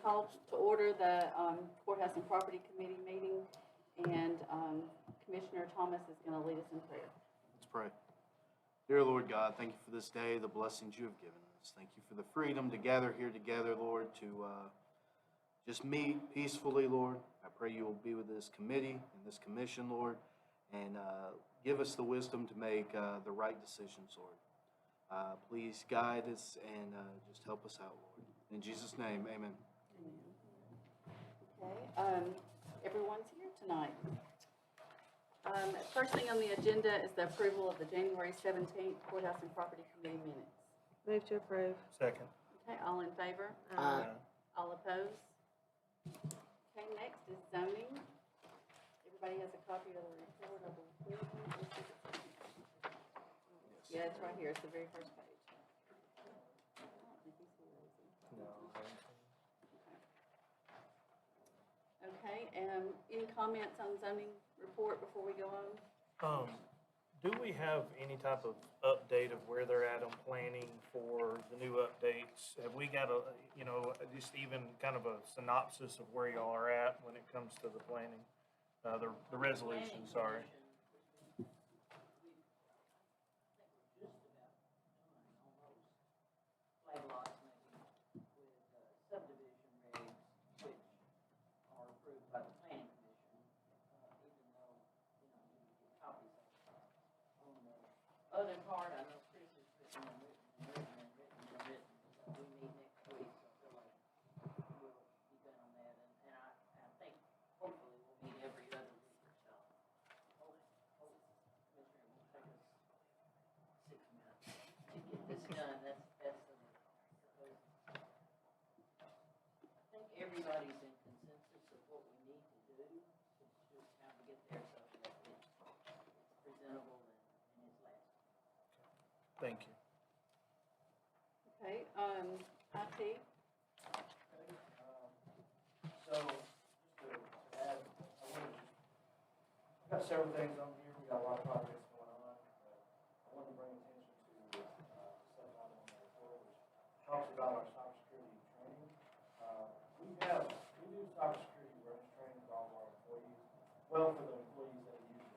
call to order the Courthouse and Property Committee meeting, and Commissioner Thomas is going to lead us in prayer. Let's pray. Dear Lord God, thank you for this day, the blessings you have given us. Thank you for the freedom to gather here together, Lord, to just meet peacefully, Lord. I pray you will be with this committee and this commission, Lord, and give us the wisdom to make the right decisions, Lord. Please guide us and just help us out, Lord. In Jesus' name, amen. Okay, everyone's here tonight. First thing on the agenda is the approval of the January 17th Courthouse and Property Committee minutes. Move to approve. Second. Okay, all in favor? Aye. All opposed? Okay, next is zoning. Everybody has a copy of the report, I believe. Yeah, it's right here. It's the very first page. I don't think he's here, is he? No. Okay, any comments on zoning report before we go on? Do we have any type of update of where they're at on planning for the new updates? Have we got just even kind of a synopsis of where y'all are at when it comes to the planning, the resolution, sorry. Other part, I know Chris is putting them written. We meet next week, so I feel like we'll be done on that. And I think hopefully we'll meet every other week or so. Hopefully, Commissioner, it won't take us 6 minutes to get this done. That's the I think everybody's in consensus of what we need to do. It's just how to get there so that it's presentable and it's lasting. Thank you. Okay, IT. So, just to add, I've got several things on here. We got a lot of projects going on. I wanted to bring attention to the stuff out on the report, which talks about our cybersecurity training. We do cybersecurity awareness training for all of our employees. Well, for the employees that are using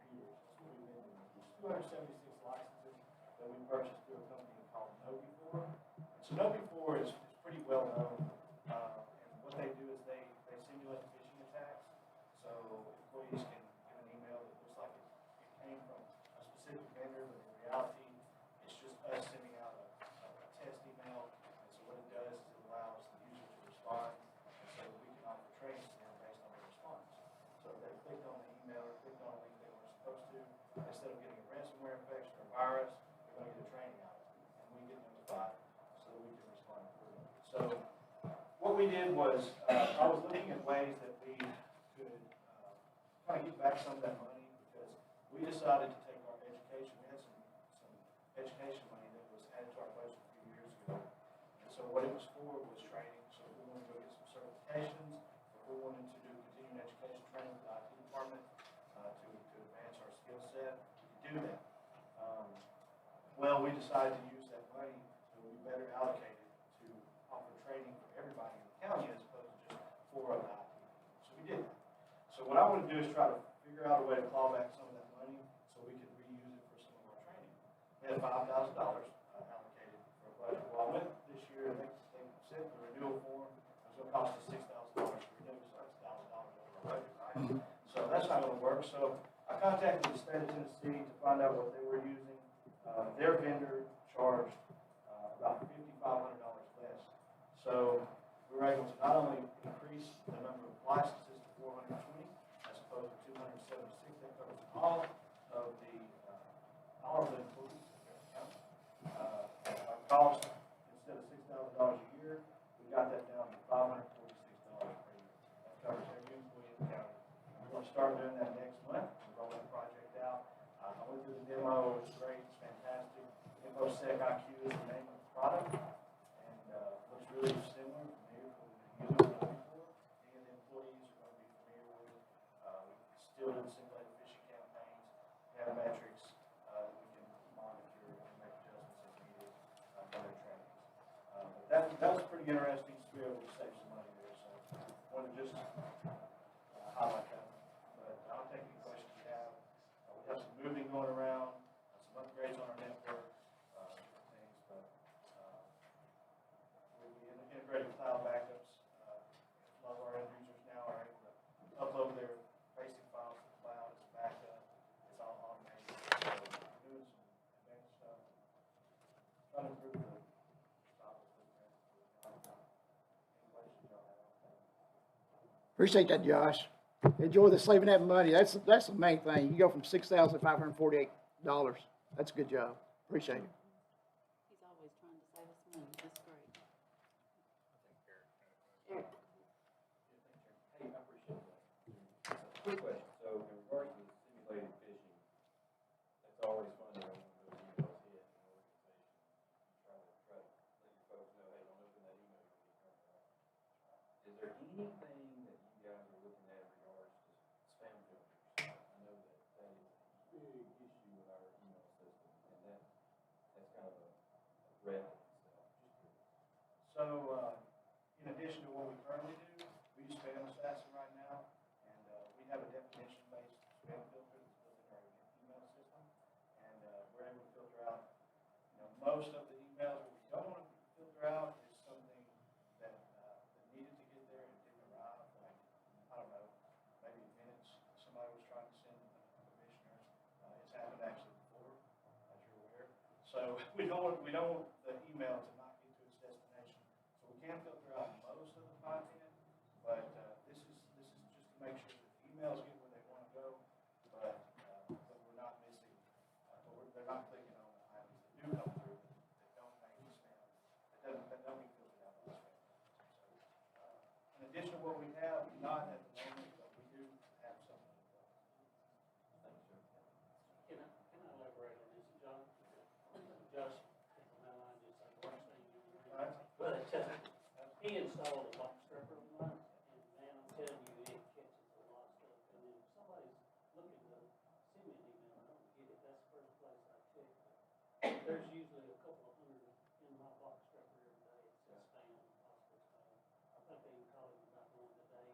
computers. That's what we've been doing. There's 276 licenses that we purchased through a company called KnowBe4. So KnowBe4 is pretty well known. And what they do is they simulate phishing attacks. So employees can get an email that looks like it came from a specific vendor, but in reality, it's just us sending out a test email. And so what it does is it allows the user to respond, and so we can offer training to them based on their response. So if they clicked on the email or clicked on a link they weren't supposed to, instead of getting a ransomware infection or virus, they're going to get a training out of it, and we get notified so that we can respond accordingly. So what we did was, I was looking at ways that we could kind of get back some of that money, because we decided to take our education. We had some education money that was added to our budget a few years ago, and so what it was for was training. So if we wanted to go get some certifications, if we wanted to do continuing education training with the IT department to advance our skill set, we could do that. Well, we decided to use that money that would be better allocated to offer training for everybody in the county as opposed to just for the IT. So we did that. So what I want to do is try to figure out a way to claw back some of that money so we can reuse it for some of our training. We had $5,000 allocated for a budget. Well, I went this year and they sent the renewal form. It was going to cost us $6,000 to renew, so that's $1,000 over our budget, right? So that's not going to work. So I contacted the state of Tennessee to find out what they were using. Their vendor charged about $5,500 less. So we were able to not only increase the number of licenses to 420 as opposed to 276. That covers all of the employees in the county. Our cost, instead of $6,000 a year, we got that down to $546 per year. That covers every employee in the county. We're going to start doing that next month. We'll roll that project out. I went through the demo. It was great. It's fantastic. InfoSec IQ is the name of the product, and looks really similar, familiar to what we've been using before. Any of the employees are going to be familiar with it. We still do the simulated phishing campaigns. We have metrics that we can monitor and make adjustments as needed for their trainings. But that was pretty interesting to be able to save some money just highlight that. But I'll take any questions you have. We have some moving going around, some upgrades on our network, different things, but we integrated cloud backups. A lot of our end users now are able to upload their basic files to the cloud as a backup. It's all automated. So we're doing some advanced stuff. Trying to improve the software footprint. Any questions y'all have on that? Appreciate that, Josh. Enjoy the saving that money. That's the main thing. You go from $6,548. That's a good job. Appreciate it. He's always trying to save us money. That's great. Eric? Hey, I appreciate that. Quick question, so in regards to simulated phishing, that's always fun to know when those emails hit an organization. Try to let your folks know, hey, don't open that email, you'll get turned around. Is there anything that you guys are looking at in regards to spam filters? I know that that is a big issue with our email system, and that's kind of a threat in itself. Just curious. So, in addition to what we currently do, we use spam assassin right now, and we have a definition-based spam filter that's built into our email system, and we're able to filter out, most of the emails. What we don't want to filter out is something that needed to get there and didn't arrive, like, I don't know, maybe minutes somebody was trying to send a commissioner. It's happened actually before, as you're aware. So we don't want the email to not get to its destination. So we can filter out most of the content, but this is just to make sure that the emails get where they want to go, but we're not missing, they're not clicking on the items that do come through that don't make the spam, that don't get filtered out by the spam. So, in addition to what we have, not at the moment, but we do have something in place. Thank you, sir. Can I elaborate on this, John? Josh, my line is like the worst thing you can All right? But he installed a box stripper of mine, and man, I'm telling you, it catches a lot of stuff. And then if somebody's looking to send me an email, I don't get it, that's the first place I check. There's usually a couple of hundred in my box stripper every day. It says spam, possible spam. I think they even called it about one today.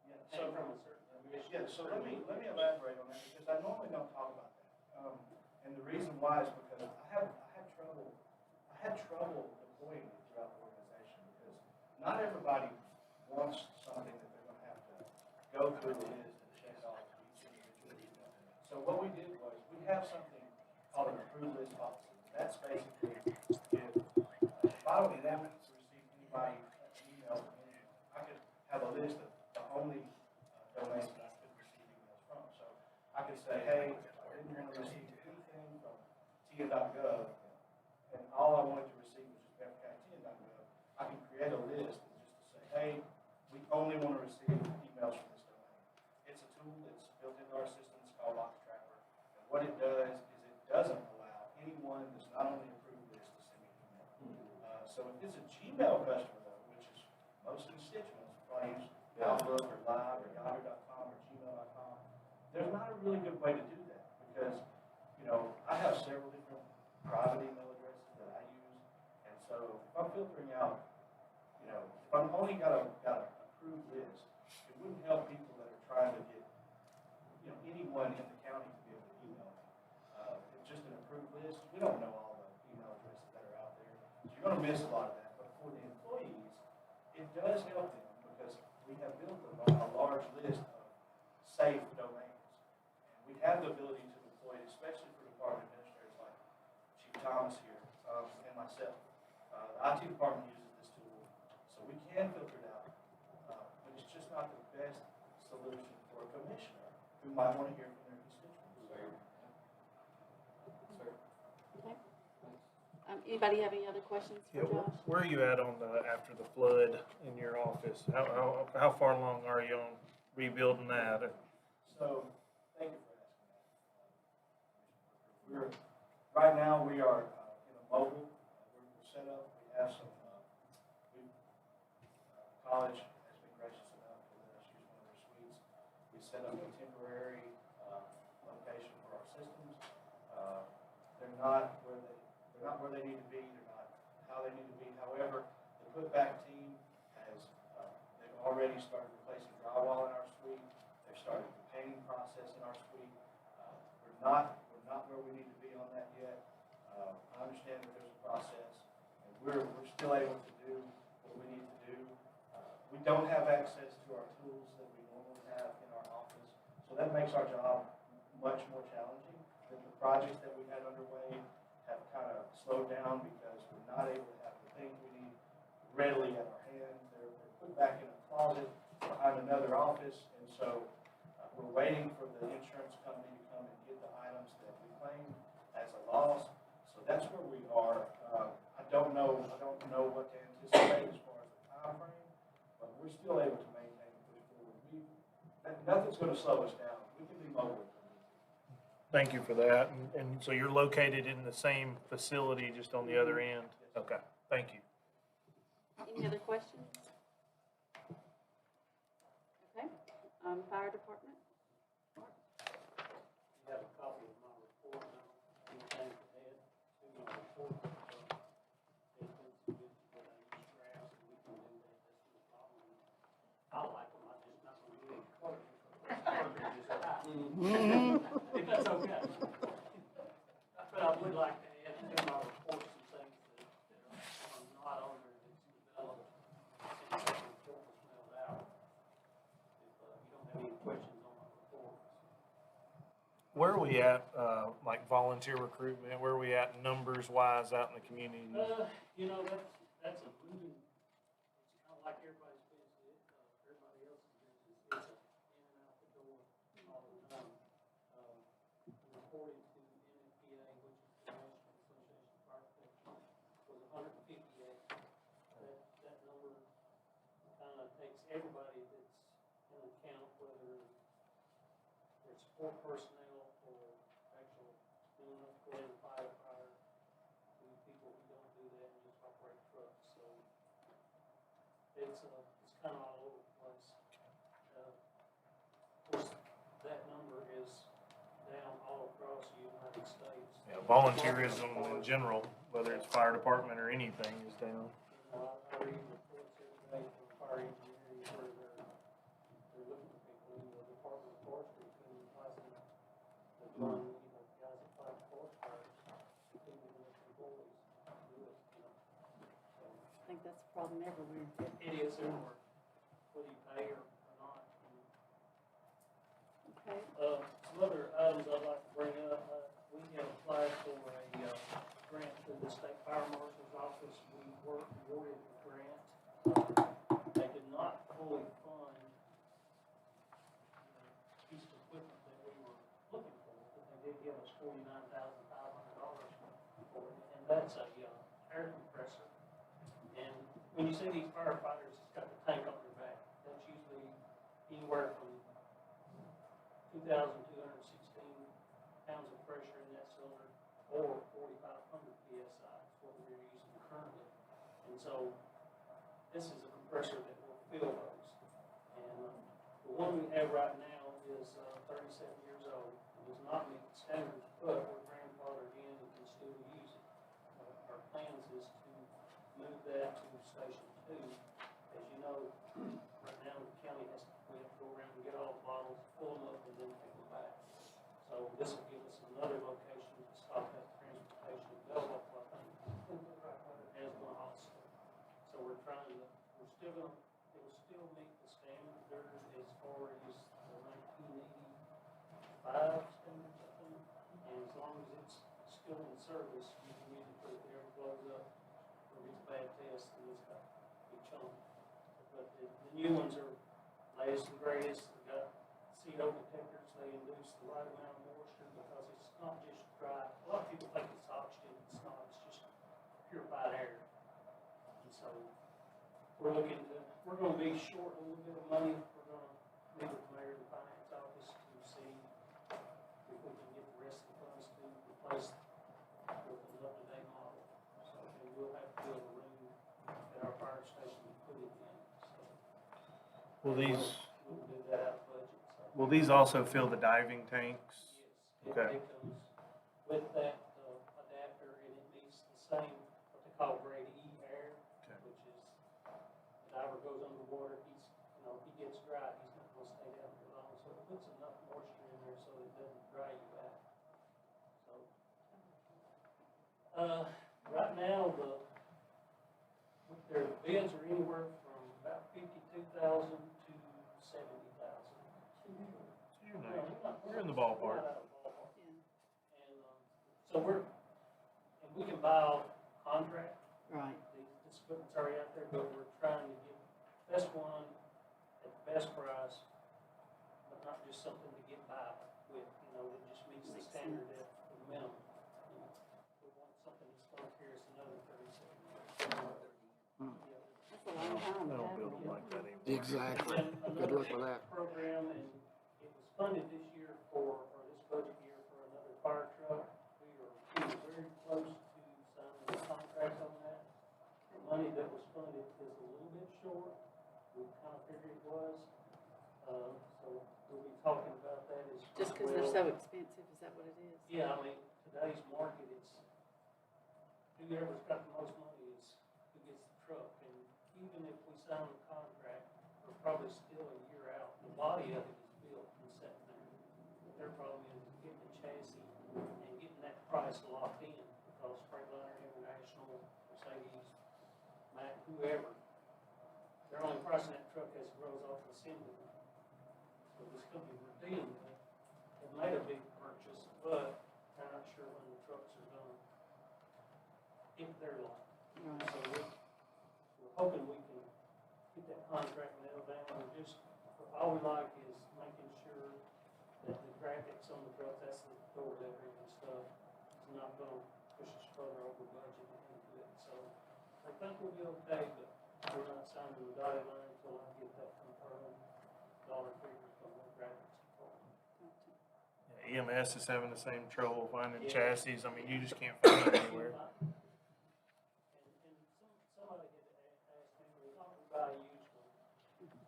Yeah, Came so, from a certain commission. yeah, so let me elaborate on that, because I normally don't talk about that. And the reason why is because I had trouble deploying it throughout the organization, because not everybody wants something that they're gonna have to go through the list and check off each individual email. So what we did was, we have something called an approved list policy. That's basically, if I don't want to receive anybody email from me, I could have a list of the only domains that I could receive emails from. So I could say, hey, I didn't want to receive anything from tia.gov, and all I wanted to receive was just FKTN.gov. I can create a list and just to say, hey, we only want to receive emails from this domain. It's a tool that's built into our system. It's called Box Trapper. And what it does is it doesn't allow anyone that's not on the approved list to send me email. So if it's a Gmail customer, though, which is most constituents probably use Outlook or Live or Yahoo.com or Gmail.com, there's not a really good way to do that, because, I have several different private email addresses that I use, and so if I'm filtering out, if I'm only got an approved list, it wouldn't help people that are trying to get, anyone in the county to be able to email me. It's just an approved list. We don't know all the email addresses that are out there, so you're gonna miss a lot of that. But for the employees, it does help them, because we have built a large list of safe domains. And we have the ability to deploy it, especially for department administrators like Chief Thomas here, and myself. The IT department uses this tool, so we can filter it out. But it's just not the best solution for a commissioner who might want to hear from their constituents. Okay. Anybody have any other questions Yeah, for Josh? where are you at on after the flood in your office? How far along are you on rebuilding that? So, thank you for asking that. Right now, we are in a mobile, we're set up, we have some, college has been gracious enough to let us use one of their suites. We set up a temporary location for our systems. They're not where they need to be, they're not how they need to be. However, the putback team has, they've already started drywall in our suite. They've started the painting process in our suite. We're not where we need to be on that yet. I understand that there's a process, and we're still able to do what we need to do. We don't have access to our tools that we normally have in our office, so that makes our job much more challenging. The projects that we had underway have kind of slowed down because we're not able to have the things we need readily at our hand. They're put back in a closet behind another office, and so we're waiting for the insurance company to come and get the items that we claimed as a loss. So that's where we are. I don't know what to anticipate as far as the time frame, but we're still able to maintain and push forward. Nothing's going to slow us down. We can be mobile. Thank you for that. And so you're located in the same facility, just on the other end? Okay, thank you. Any other questions? Okay, fire department? You have a copy of my report now, anything to add to my report? It's been submitted, but I use drafts, and we can do that, that's no problem. I like them, I just not gonna do any colors. If that's okay. But I would like to add to my report some things that are not on there that's developed since the report was mailed out. If you don't have any questions on my report. Where are we at, like volunteer recruitment? Where are we at numbers wise out in the community? You know, that's a moving, it's kind of like everybody's business, everybody else's business. It's a in and out the door all the time. According to NFPA, which is the National Association of Fire Professionals, was 158. That number kind of takes everybody that's in account, whether they're support personnel or actual, you know, enough to go in and fight a fire, to people who don't do that and just operate trucks. So it's kind of all over the place. Of course, that number is down all across the United States. Yeah, volunteerism in general, whether it's fire department or anything, is down. I read reports every day from fire engineering where they're looking for people in the Department of Forestry couldn't license the one, you know, guys that fight forest fires, couldn't even let employees do it, you know. So I think that's a problem everywhere. it is everywhere, whether you pay or not. Okay, Some other items I'd like to bring up, we have applied for a grant through the State Fire Marshal's Office. We were awarded the grant. They did not fully fund the piece of equipment that we were looking for, but they did give us $49,500 for it, and that's a air compressor. And when you see these firefighters, it's got the tank on their back. That's usually anywhere from 2,216 pounds of pressure in that cylinder, or 4,500 PSI is what we're using currently. And so this is a compressor that will fill those. And the one we have right now is 37 years old. It does not meet the standards, but we're grandfathered in and can still use it. Our plans is to move that to Station 2. As you know, right now the county we have to go around and get all the bottles, fill them up, and then take them back. So this will give us another location to stop that transportation develop, I think, as one also. So we're still gonna, it will still meet the standards as far as the 1985 standards, I think. And as long as it's still in service, you can use it for if it ever blows up, or gets a bad test, and it's got a big chunk. But the new ones are latest and greatest. They've got CO detectors. They induce the right amount of moisture because it's not just dry. A lot of people think it's oxygen. It's not. It's just purified air. And so we're going to be short a little bit of money. We're going to meet with the mayor and the finance office to see if we can get the rest of the funds to replace with an up-to-date model. So we'll have to build a room at our fire station to put it in. So Will these, we'll do that out of budget. So. will these also fill the diving tanks? Yes, Okay. it comes with that adapter, and it meets the same, what they call grade E air, Okay. which is, the diver goes underwater, he gets dry, he's not Right now, their bids are anywhere from about 52,000 to 70,000. You're in the ballpark. And, so and we can buy off contract. Right. This equipment's already out there, but we're trying to get the best one at the best price, but not just something to get by with, it just meets the Makes standard sense. at the minimum. We want something that's gonna carry us another 37 years. That's a long time. I don't to build have them one. like that anymore. Exactly. And Good luck with another that. program, and it was funded this year or this budget year for another fire truck. We were very close to signing a contract on that. The money that was funded is a little bit short. We kind of figured it was. So we'll be talking about that as Just because they're so expensive, is that what it is? Yeah, I mean, today's market, it's, whoever's got the most money is who gets the truck. And even if we sign the contract, we're probably still a year out. The body of it is built and set there. Their problem is getting the chassis and getting that price locked in, because Freightliner International, Mercedes, Mack, whoever, they're only pricing that truck as it grows off the assembly. So this company we're dealing with, have made a big purchase, but they're not sure when the trucks are gonna hit their lot. Right. So we're hoping we can get that contract nailed down. All we like is making sure that the graphics on the trucks, that's the door lettering and stuff, is not gonna push us further over budget into it. So I think we'll be okay, but we're not signing the dotted line until I get that confirmed dollar figure from the graphics department. Yeah, EMS is having the same trouble finding Yeah. chassis. I mean, you just can't find it anywhere. And somebody had asked me, we thought we buy a used one.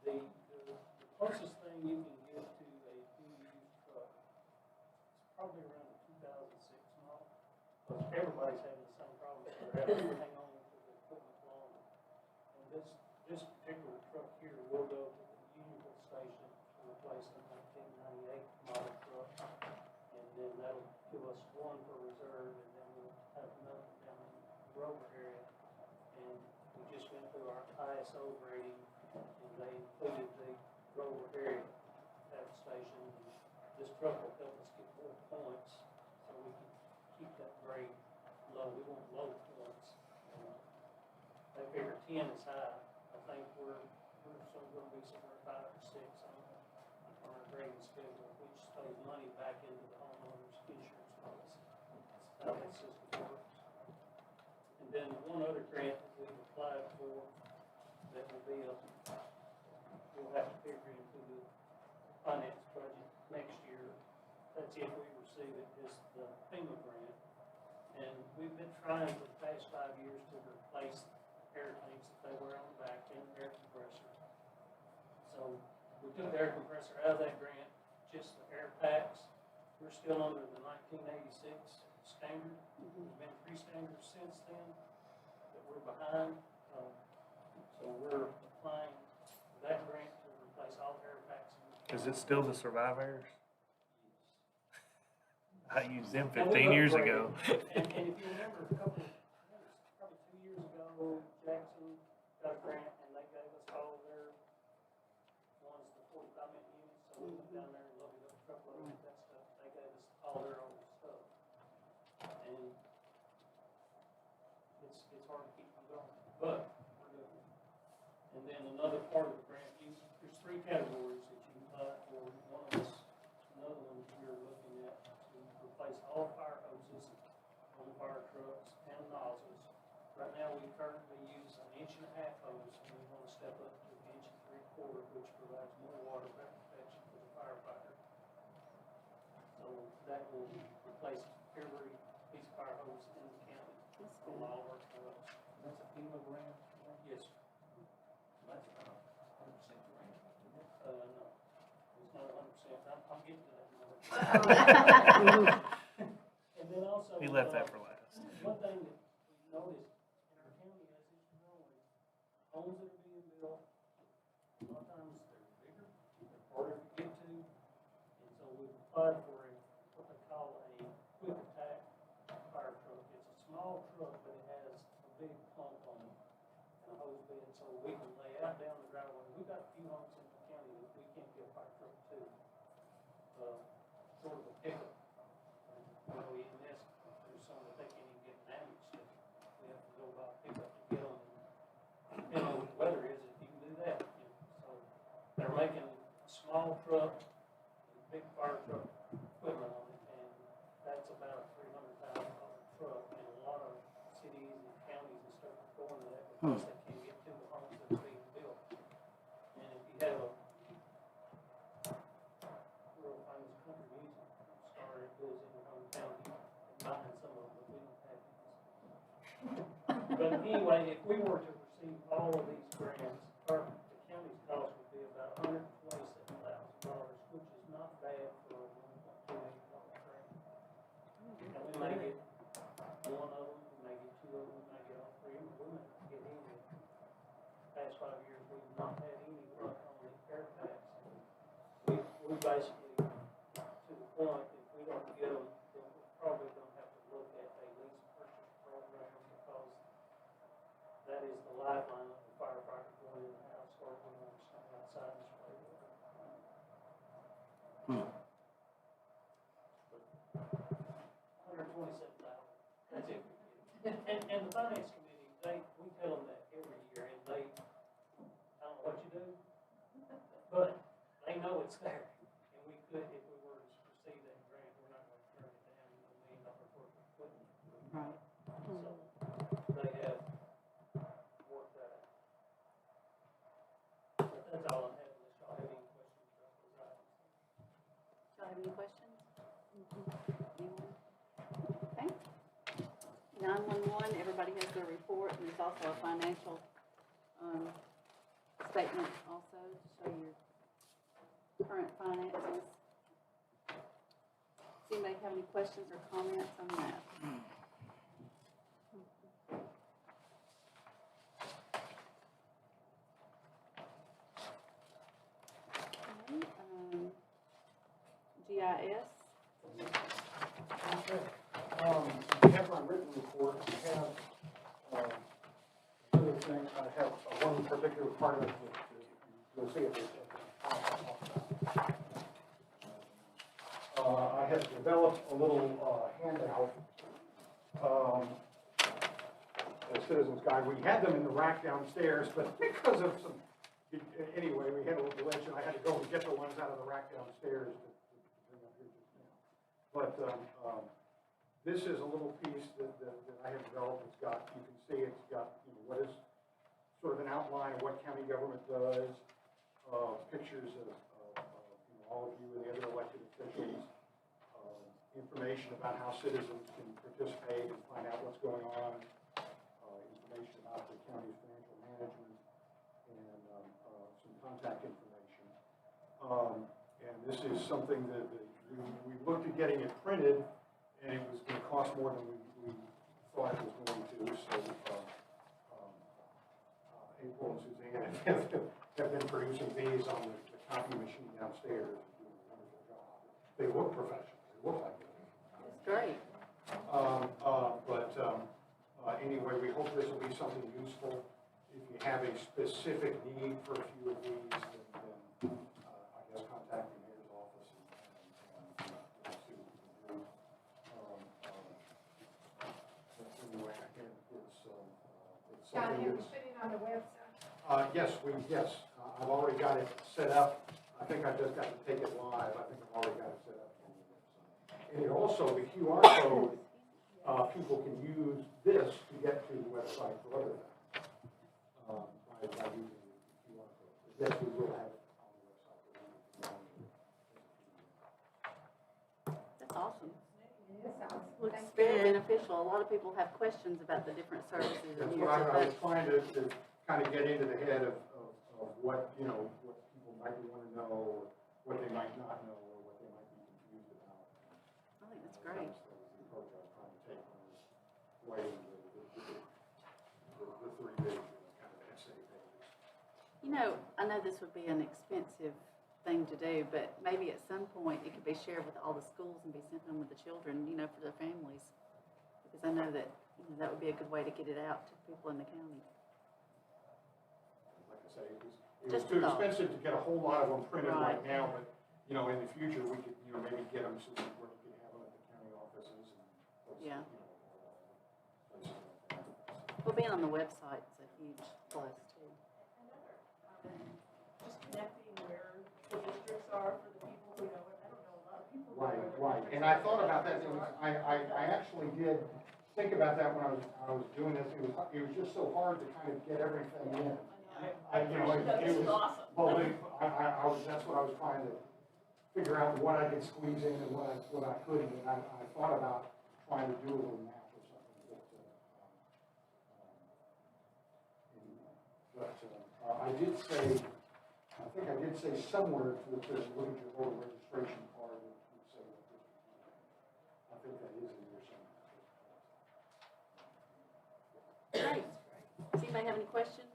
The closest thing you can get to a full used truck is probably around a 2006 model. Because everybody's having the same problem, so they're having to hang on to the equipment longer. And this particular truck here will go to the Unionville station to replace a 1998 model truck. And then that'll give us one for reserve, and then we'll have another down in the Rover area. And we just went through our ISO grading, and they included the Rover area at the station. And this truck will help us get more points, so we can keep that grade low. We want low points. They figure 10 is high. I think we're still gonna be somewhere 5 or 6 on our grading schedule, which throws money back into the homeowner's insurance policy. That's how that system works. And then one other grant that we've applied for, that will be we'll have to figure into the finance budget next year. That's if we receive it, is the FEMA grant. And we've been trying for the past 5 years to replace air tanks that they wear on the back and the air compressor. So we took the air compressor out of that grant, just the air packs. We're still under the 1986 standard. There's been 3 standards since then that we're behind. So we're applying for that grant to replace all the air packs. Is it still the Survive Airs? I used them And 15 we've years upgraded. ago. And if you remember, probably 2 years ago, Jackson got a grant, and they gave us all their ones, the 45-minute units, so we went down there and loaded up truckloads of that stuff. They gave us all their old stuff. And it's hard to keep them going, but we're doing it. And then another part of the grant, there's 3 categories that you apply for. One of us, another one we're looking at to replace all fire hoses on fire trucks and nozzles. Right now, we currently use an 1.5-inch hose, and we want to step up to 1 3/4, which provides more water protection for the firefighter. So that will replace every piece of fire hose in the county That's on good. all of our trucks. That's a FEMA grant? Yes, sir. That's about 100% grant, isn't it? No, it's not 100%. I'm getting to that number. And then also. He left that for last. One thing that we've noticed in our county as it's growing, homes that are being built, a lot of times they're bigger, they're harder to get to. And so we've applied for what they call a quick attack fire truck. It's a small small truck, and big fire truck equipment on it, and that's about a $300,000 truck, and a lot of cities and counties and stuff are going to that because they can't get to the homes that are being built. And if you have a real famous country music star that lives in your hometown, you can find some of them, but we don't have these. But anyway, if we were to receive all of these grants, the county's cost would be about $127,000, which is not bad for a $1.2 million grant. And we may get one of them, we may get two of them, we may get all three of them, we may not get any. Past 5 years, we've not had any luck on the air tax. We basically, to the point, if we don't get them, then we're probably gonna have to look at a lease purchase program because that is the lifeline of the firefighter going in the house or when they're standing outside and spray water. $127,000, that's it. And the finance committee, we tell them that every year and they, I don't know what you do, but they know it's there. And we could, if we were to receive that grant, we're not gonna turn it down, $1 million worth of equipment. Right. So they have worked that out. But that's all I have, unless y'all have any questions about those items. Y'all have any questions? Anyone? Okay. 911, everybody has their report, and there's also a financial, statement also to show your current finances. Does anybody have any questions or comments on that? Okay, GIS. We have my written report, we have, another thing, I have one particular part of it that you'll see it. I have developed a little handout, a citizen's guide. We had them in the rack downstairs, but because of some, anyway, we had a little glitch and I had to go and get the ones out of the rack downstairs to bring up here just now. But this is a little piece that I have developed. It's got, you can see it's got, what is sort of an outline of what county government does, pictures of all of you and the other elected officials, information about how citizens can participate and find out what's going on, information about the county's financial management, and some contact information. And this is something that we looked at getting it printed, and it was going to cost more than we thought it was going to. So April and Suzanne have been producing these on the copy machine downstairs and doing a wonderful job. They look professional. They look like it. That's great. Anyway, we hope this will be something useful. If you have a specific need for a few of these, then I guess contact the mayor's office and see what we can do. Anyway, again, it's John, something have you that's. put it on the website? Yes, I've already got it set up. I think I've just got to take it live. I think I've already got it set up on the website. And it also, the QR code, people can use this to get to the website for other things. By using the QR code. Yes, we will have it on the website. That's awesome. It is awesome. Looks Thank very you. beneficial. A lot of people have questions about the different services That's and what here's I a was trying to kind of get into the head of what, what people might want to know, or what they might not know, or what they might be confused about. I think that's great. That was the approach I was trying to take when I was writing the three pages, kind of essay pages. I know this would be an expensive thing to do, but maybe at some point it could be shared with all the schools and be sent home with the children, for their families. Because I know that, that would be a good way to get it out to people in the county. Like I say, it was Just too a thought. expensive to get a whole lot of them printed right Right. now, but, in the future, we could, maybe get them so that we can have them at the county offices and places, Yeah. places like that. Well, being on the website is a huge plus too. Just connecting where the district districts are for the people who know it. I don't know a lot of people. who Right, know what right, and districts I are. thought about that, I actually did think about that when I was doing this, it was just so hard to kind of get everything in. I You know, appreciate that. This it is was- awesome. Well, I was, that's what I was trying to figure out what I could squeeze in and what I couldn't, and I thought about trying to do a little math or something, but I did say, I think I did say somewhere to look at your voter registration card, it would say what district you're in. I think that is in there somewhere. Great. Does anybody have any questions?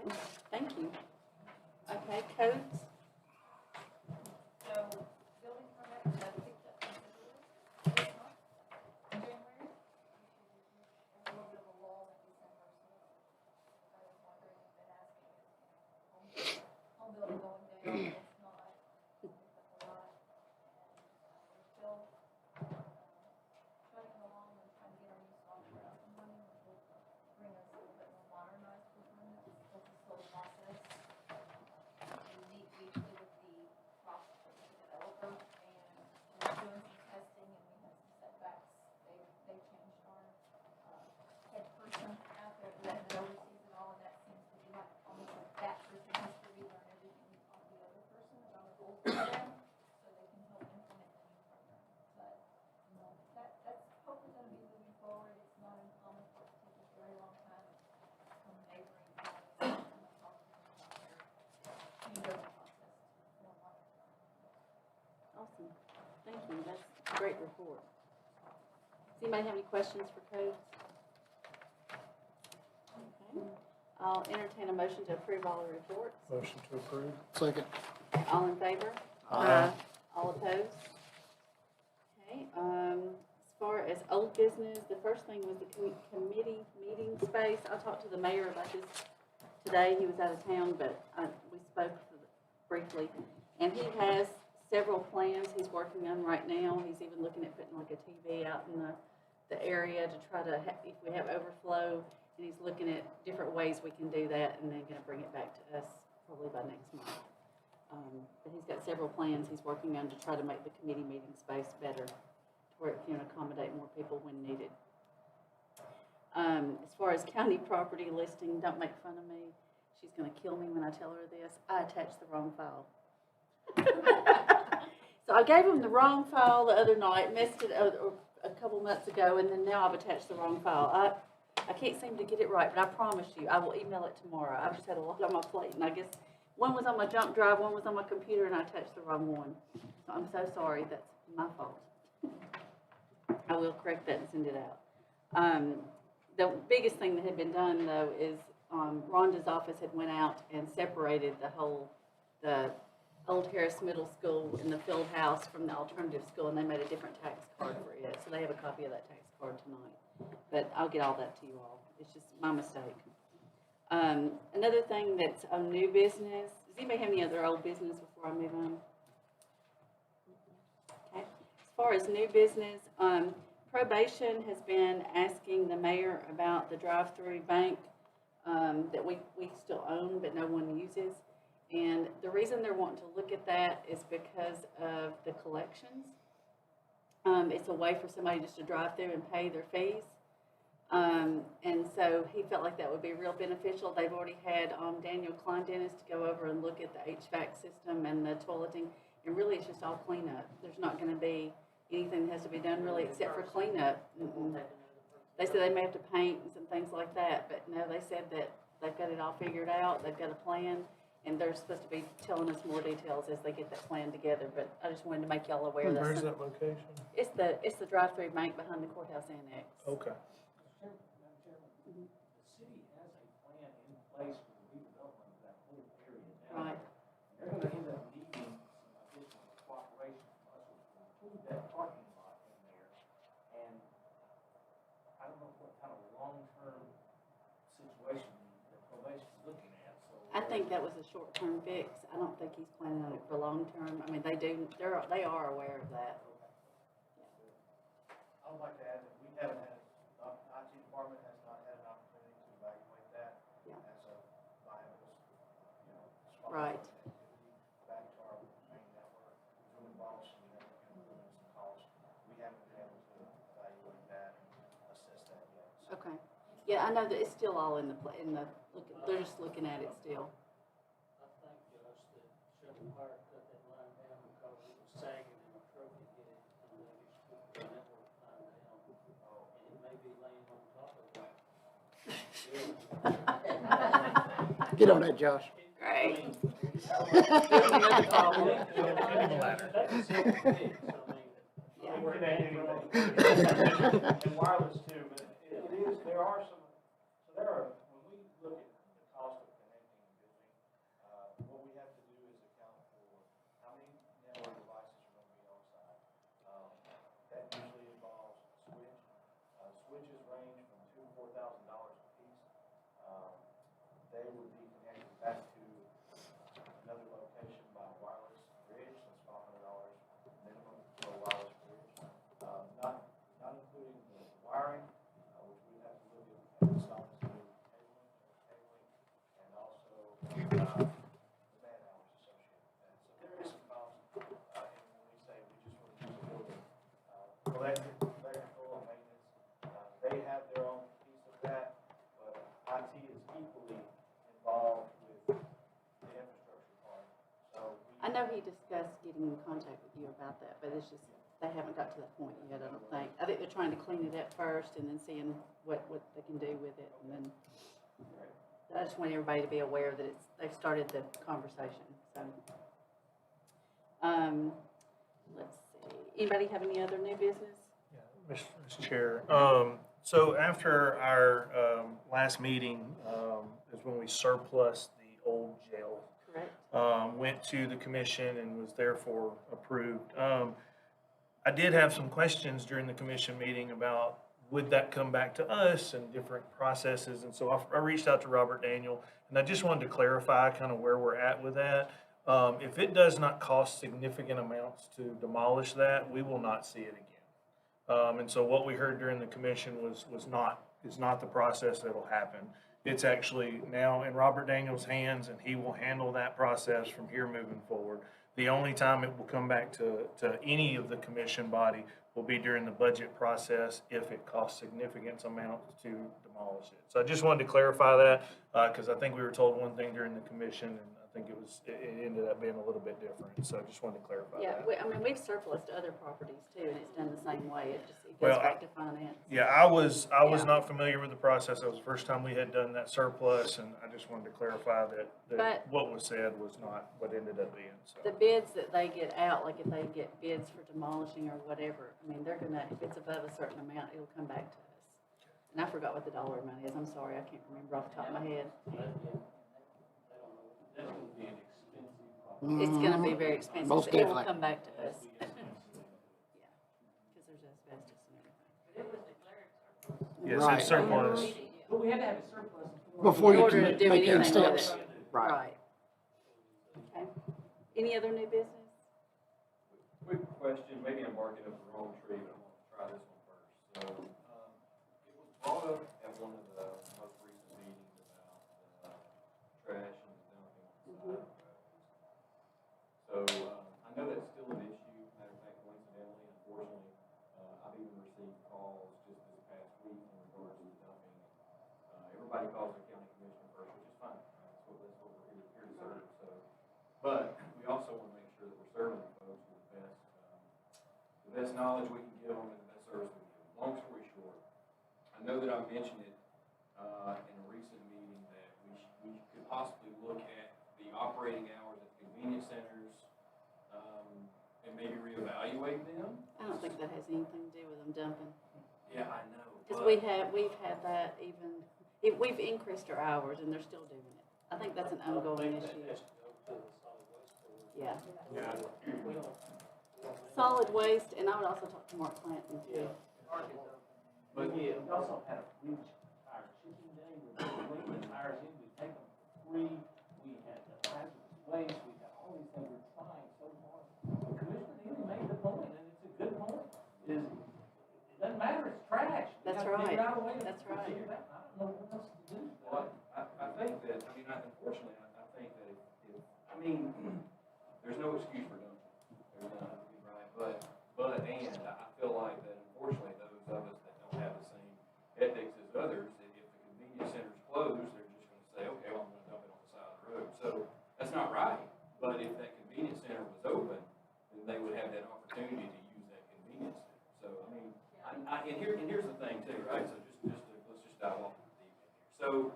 Okay, thank you. Okay, codes? So, building permit, that picked up considerably this month, in January. There's a little bit of a lull in December, so I was wondering, you've been asking, home building going down, it's not, picked up a lot. And we're still chugging along and trying to get our new software up and running, which will bring us a little bit more modernized for permits. That's a slow process. We meet weekly with the developer, and we're doing some testing, and we had some setbacks. They changed our head person out there that oversees it all, and that seems to be like almost like that person has to relearn everything on the other person about the old program, so they can help implement the new program. But, you know, that's hopefully gonna be moving forward. It's not uncommon for it to take a very long time from neighboring counties and talking to them about their change over process to more modern. Awesome. Thank you. That's a great report. Does anybody have any questions for codes? Okay. I'll entertain a motion to approve all the reports. Motion to approve. Second. All in favor? All opposed? Okay, as far as old business, the first thing was the committee meeting space. I talked to the mayor about this today. He was out of town, but we spoke briefly. And he has several plans he's working on right now. He's even looking at putting like a TV out in the area to try to, if we have overflow, and he's looking at different ways we can do that, and then gonna bring it back to us probably by next month. But he's got several plans he's working on to try to make the committee meeting space better, to where it can accommodate more people when needed. As far as county property listing, don't make fun of me. She's gonna kill me when I tell her this. I attached the wrong file. So I gave him the wrong file the other night, messed it a couple months ago, and then now I've attached the wrong file. I can't seem to get it right, but I promise you, I will email it tomorrow. I've just had a lot on my plate, and I guess one was on my jump drive, one was on my computer, and I attached the wrong one. So I'm so sorry, that's my fault. I will correct that and send it out. The biggest thing that had been done, though, is Rhonda's office had went out and separated the Old Harris Middle School and the field house from the alternative school, and they made a different tax card for it. So they have a copy of that tax card tonight. But I'll get all that to you all. It's just my mistake. Another thing that's new business. Does anybody have any other old business before I move on? Okay. As far as new business, probation has been asking the mayor about the drive-through bank that we still own but no one uses. And the reason they're wanting to look at that is because of the collections. It's a way for somebody just to drive through and pay their fees. And so he felt like that would be real beneficial. They've already had Daniel Kleindennis to go over and look at the HVAC system and the toileting. And really, it's just all cleanup. There's not going to be anything that has to be done really except for cleanup. They said they may have to paint and some things like that, but no, they said that they've got it all figured out. They've got a plan. And they're supposed to be telling us more details as they get that plan together, but I just wanted to make y'all aware that. Where's that location? It's the drive-through bank behind the courthouse annex. Okay. Madam Chairman, the city has a plan in place for the redevelopment of that whole area down Right. there. They're gonna end up needing some additional cooperation from us, which will include that parking lot in there. And I don't know what kind of long-term situation the probation is looking at, so. I think that was a short-term fix. I don't think he's planning on it for long-term. I mean, they are aware of that. I would like to add that we haven't had, the IT department has not had an opportunity to evaluate that Yeah. as a viable, spot Right. for activity. Okay. Yeah, I know that it's still all in the, they're just looking at it still. I think, Josh, that Shepherd Fire cut that line down because it was sagging and a truck had hit it, and they just put the network line down. And it may be laying on top of that. Get on that, Josh. Great. Another problem. That's a simple fix, I mean. Yeah. And wireless too, but it is, there are some, so there are, when we look at the cost of connecting a building, what we have to do is account for how many network devices are gonna be on site. That usually involves a switch. Switches range from $2,000 to $4,000 a piece. They would be connected back to another location by wireless bridge, that's $500 minimum for a wireless bridge. Not including the wiring, which we have to look at installing some new cabling, and also the man hours associated with that. So there is some cost, and when we say we just want to use a building, electrical and maintenance, they have their own piece of that, but IT is equally involved with the infrastructure part. So I know he discussed getting in contact with you about that, but it's just, they haven't got to that point yet, I don't think. I think they're trying to clean it up first and then seeing what they can do with it, and then, I just want everybody to be aware that they've started the conversation, so. Let's see, anybody have any other new business? Yeah, Mr. Chair. So after our last meeting is when we surplus the old jail. Correct. Went to the commission and was therefore approved. I did have some questions during the commission meeting about would that come back to us and different processes, and so I reached out to Robert Daniel, and I just wanted to clarify kind of where we're at with that. If it does not cost significant amounts to demolish that, we will not see it again. And so what we heard during the commission is not the process that'll happen. It's actually now in Robert Daniel's hands, and he will handle that process from here moving forward. The only time it will come back to any of the commission body will be during the budget process if it costs significant amounts to demolish it. So I just wanted to clarify that, because I think we were told one thing during the commission, and I think it ended up being a little bit different. So I just wanted to clarify Yeah, that. I mean, we've surplused other properties too, and it's done the same way, it goes Well, back to finance. Yeah, I was Yeah. not familiar with the process. That was the first time we had done that surplus, and I just wanted to clarify that But- what was said was not what ended up being, so. The bids that they get out, like if they get bids for demolishing or whatever, I mean, they're gonna, if it's above a certain amount, it'll come back to us. And I forgot what the dollar amount is, I'm sorry, I can't remember off the top of my head. That's gonna be an expensive project. It's gonna be very expensive, Most but it will definitely. come back to us. Yeah, because there's asbestos and everything. But it was declared surplus. Yes, Right. it's surplus. But we had to have a surplus Before In you order can to do make any anything with steps. it. Right. Okay. Any other new business? Quick question, maybe I'm barking up the wrong tree, but I'm gonna try this one first. So, it was brought up at one of the most recent meetings about trash and dumping on the side of the roads. So, I know that's still an issue. Matter of fact, coincidentally, unfortunately, I've even received calls just this past week in regards to dumping. Everybody calls the county commissioner first, which is fine. That's what we're here to serve, so. But we also want to make sure that we're serving the folks with the best knowledge we can give them and the best service we can give them. Long story short, I know that I mentioned it, in a recent meeting that we could possibly look at the operating hours at convenience centers, and maybe reevaluate them. I don't think that has anything to do with them dumping. Yeah, I know. Because we've had that even, we've increased our hours and they're still doing it. I think that's an ongoing issue. That has to go to the solid waste board. Yeah. Yeah. We don't. Solid waste, and I would also talk to Mark Clanton too. But We also had a free tire chipping day, where we bring the tires in, we take them free, we had the hazardous waste, we had all these things, we're trying so hard. Commissioner Neely made the point, and it's a good point, is, it doesn't matter, it's trash. We That's gotta figure right. out a way to That's right. figure it out. I don't know what else to do. Well, I think that, I mean, unfortunately, I think that if, I mean, there's no excuse for dumping. There's none, right? And I feel like that unfortunately those of us that don't have the same ethics as others And here's the thing too, right? So let's just dive off the deep end here. So,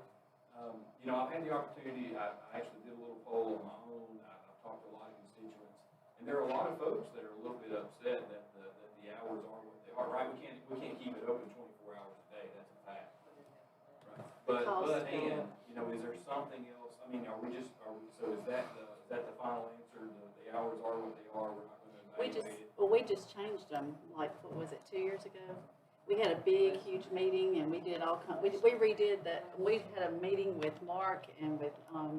you know, I've had the opportunity, I actually did a little poll on my own. I've talked to a lot of constituents, and there are a lot of folks that are a little bit upset that the hours are what they are, right? We can't keep it open 24 hours a day. That's a fact. Right. And, you know, is there something else? I mean, so is that the final answer? The hours are what they are. We're not going to evaluate it. We just changed them, like, what was it, 2 years ago? We had a big, huge meeting, and we did we redid that. We had a meeting with Mark and with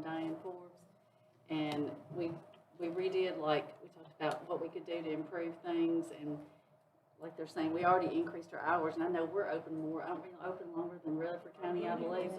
Diane Forbes, and we redid, like, we talked about what we could do to improve things, and like they're saying, we already increased our hours, and I know we're open more. Aren't we open longer than Rutherford County, I believe?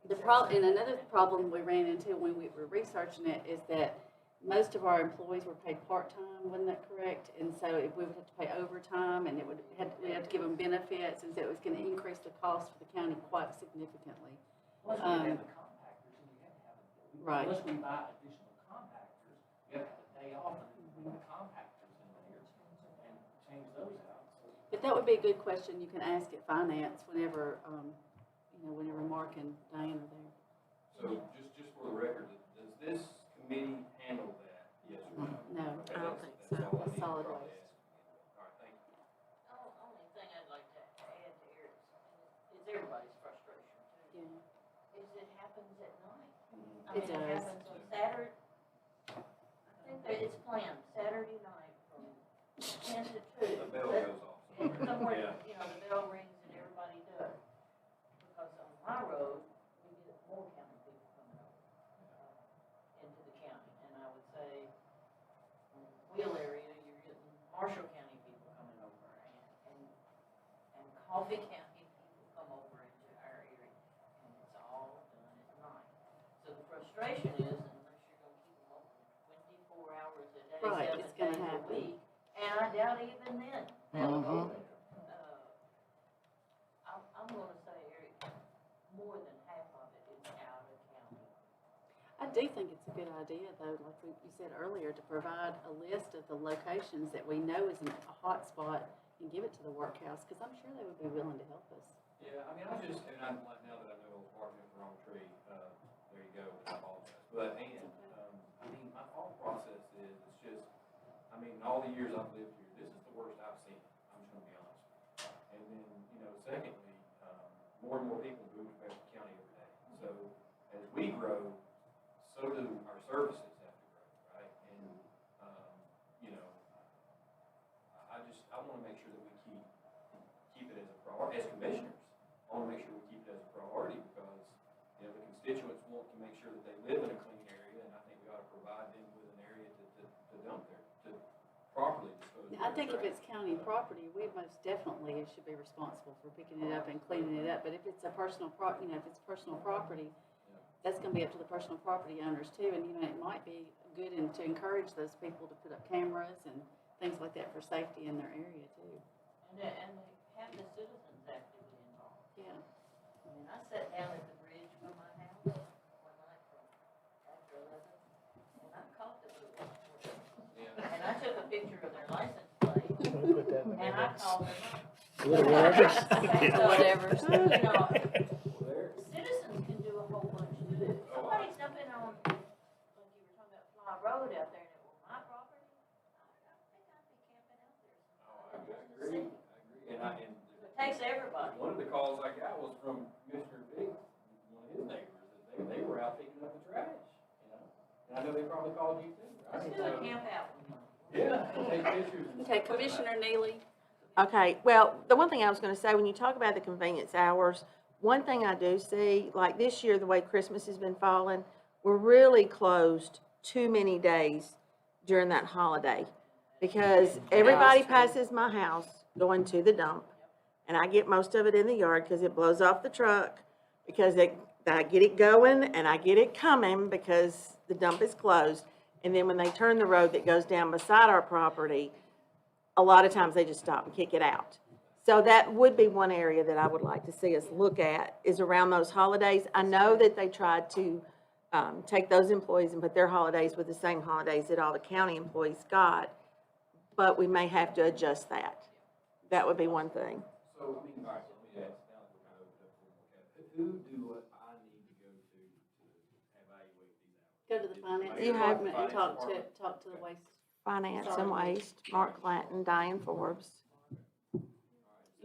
And another problem we ran into when we were researching it is that most of our employees were paid part-time, wasn't that correct? And so if we would have to pay overtime, and we had to give them benefits, and so it was going to increase the cost for the county quite significantly. Plus, we have the compactors, and you have to have it. Right. Unless we buy additional compactors, you have to have a day off and bring the compactors in there and change those out. But that would be a good question you can ask at finance whenever, whenever Mark and Diane are there. So just for the record, does this committee handle that? Yes or no? No, Okay, I don't think so. that's all I It's need to solid probably waste. ask. All right, thank you. Only thing I'd like to add there is everybody's frustration too. Yeah. Is it happens at night. It does. It happens on Saturday. I think that it's planned, Saturday night from 10 to 2. The bell goes off. And somewhere, Yeah. the bell rings and everybody does. Because on my road, we get more county people coming over into the county. And I would say, in the Wheel area, you're getting Marshall County people coming over, and Coffee County people come over into our area. And it's all done at night. So the frustration is, unless you're gonna keep them open 24 hours a day, Right, 7 it's gonna days a happen. week, and I doubt even then they'll go there. I'm gonna say, Eric, more than half of it is out of county. I do think it's a good idea, though, like you said earlier, to provide a list of the locations that we know is a hot spot and give it to the workhouse, because I'm sure they would be willing to help us. Yeah, I mean, I'm like, now that I know barking up the wrong tree, there you go, I apologize. But, I mean, my thought process is, it's just, I mean, all the years I've lived here, this is the worst I've seen, I'm just gonna be honest with you. And then, secondly, more and more people move to Fairfield County every day. So, as we grow, so do our services have to grow, right? And, I wanna make sure that we keep it as a priority, as commissioners. I wanna make sure we keep it as a priority because, the constituents want to make sure that they live in a clean area, and I think we ought to provide them with an area to dump their, to properly dispose of I their think if trash. it's county property, we most definitely should be responsible for picking it up and cleaning it up. But if it's a personal if it's personal property, that's gonna be up to the personal property owners too. And, it might be good to encourage those people to put up cameras and things like that for safety in their area too. And they have the citizens actively involved. Yeah. I mean, I sat down at the bridge from my house one night from after 11, and I caught the little Yeah. and I took a picture of their license plate, Put that in the and I minutes. called them up. Whatever. Citizens can do a whole bunch too. Somebody's jumping on, like you were talking about Fly Road out there, and it was my property. I think I'd be camping out there. Oh, I agree. And It takes everybody. one of the calls I got was from Mr. Biggs, one of his neighbors, that they were out picking up the trash, And I know they probably called you too, right? Let's do a camp out. Yeah, and take pictures. and Okay, stuff like that. Commissioner Neely. Okay, well, the one thing I was gonna say, when you talk about the convenience hours, one thing I do see, like this year, the way Christmas has been falling, we're really closed too many days during that holiday. Because everybody passes my house going to the dump, and I get most of it in the yard because it blows off the truck, because I get it going and I get it coming because the dump is closed. And then when they turn the road that goes down beside our property, a lot of times they just stop and kick it out. So that would be one area that I would like to see us look at, is around those holidays. I know that they tried to take those employees and put their holidays with the same holidays that all the county employees got, but we may have to adjust that. That would be one thing. So, I mean, all right, so let me ask, now that we're kind of opened up for more, who do I need to go to evaluate these hours? Go to the finance You have- department and talk to the waste. Finance and waste, Mark Clanton, Diane Forbes.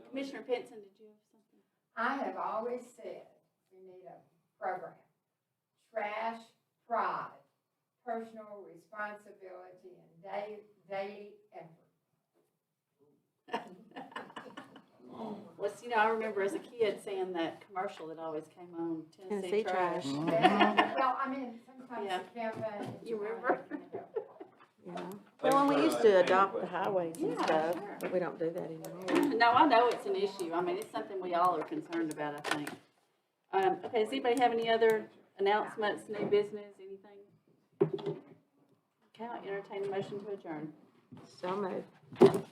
Commissioner Pinson, did you have something? I have always said we need a program. Trash pride, personal responsibility, and daily effort. Well, you know, I remember as a kid seeing that commercial that always came on, Tennessee Tennessee Trash. Trash. Well, I mean, sometimes Yeah. the campaign. You remember? Yeah. Well, and we used to adopt the highways and Yeah, stuff, sure. but we don't do that anymore. No, I know it's an issue. I mean, it's something we all are concerned about, I think. Okay, does anybody have any other announcements, new business, anything? Okay, I'll entertain a motion to adjourn. So moved.